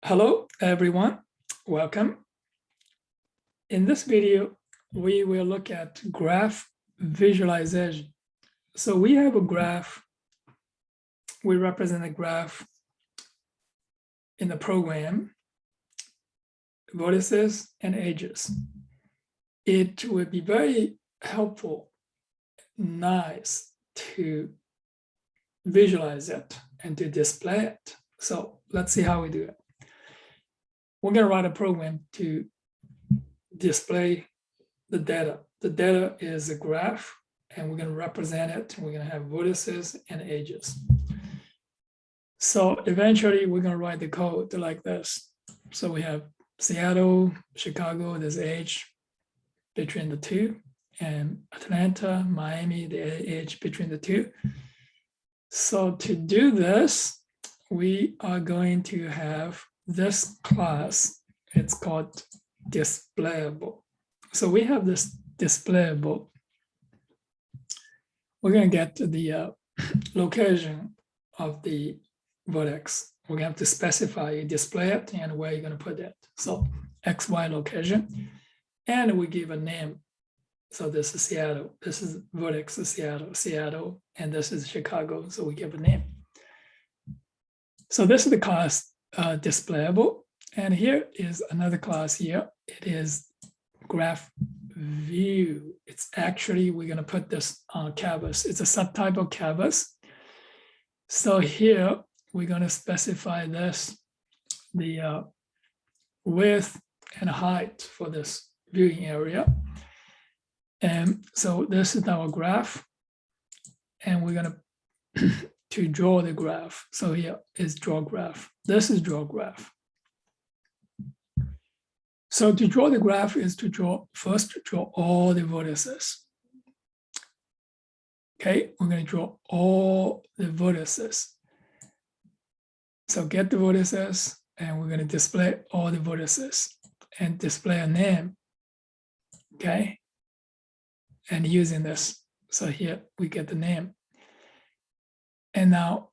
Hello, everyone. Welcome. In this video, we will look at graph visualization. So we have a graph. We represent a graph in the program, vertices and edges. It would be very helpful, nice to visualize it and to display it. So let's see how we do it. We're going to write a program to display the data. The data is a graph, and we're going to represent it. We're going to have vertices and edges. So eventually, we're going to write the code like this. So we have Seattle, Chicago, there's edge between the two, and Atlanta, Miami, the edge between the two. So to do this, we are going to have this class. It's called displayable. So we have this displayable. We're going to get to the location of the vertex. We're going to have to specify, you display it, and where you're going to put it. So XY location, and we give a name. So this is Seattle. This is vertex of Seattle, and this is Chicago. So we give a name. So this is the class displayable. And here is another class here. It is graph view. It's actually, we're going to put this on canvas. It's a subtype of canvas. So here we're going to specify this, the width and height for this viewing area. And so this is our graph. And we're going to draw the graph. So here is draw graph. This is draw graph. So to draw the graph is to first draw all the vertices. Okay, we're going to draw all the vertices. So get the vertices, and we're going to display all the vertices and display a name. Okay, and using this. So here we get the name. And now,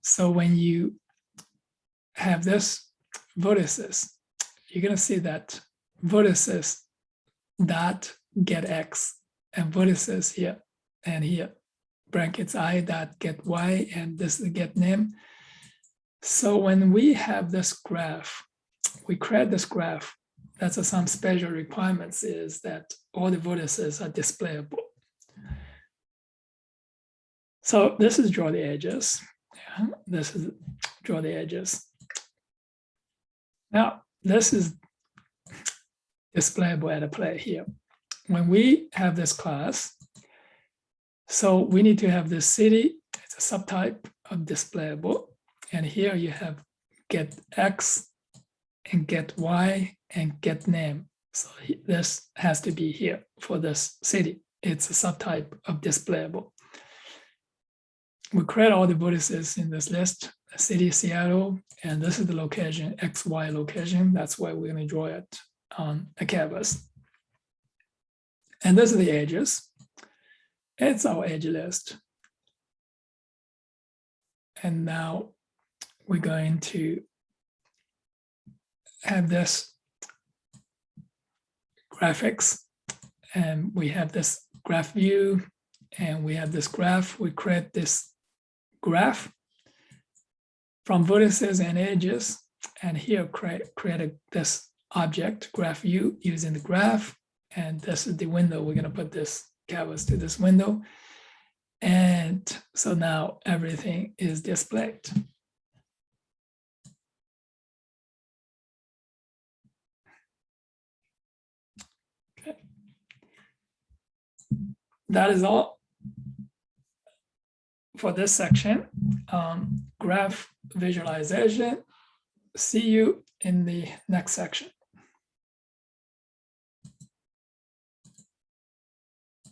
so when you have this vertices, you're going to see that vertices dot get X and vertices here and here, brackets I dot get Y, and this is get name. So when we have this graph, we create this graph. That's some special requirements is that all the vertices are displayable. So this is draw the edges. Yeah, this is draw the edges. Now, this is displayable at a play here. When we have this class, so we need to have this city. It's a subtype of displayable. And here you have get X and get Y and get name. So this has to be here for this city. It's a subtype of displayable. We create all the vertices in this list, city, Seattle, and this is the location, XY location. That's why we're going to draw it on a canvas. And this is the edges. It's our edge list. And now we're going to have this graphics, and we have this graph view, and we have this graph. We create this graph from vertices and edges, and here create this object graph view using the graph, and this is the window. We're going to put this canvas to this window, and so now everything is displayed. Okay, that is all for this section, graph visualization. See you in the next section.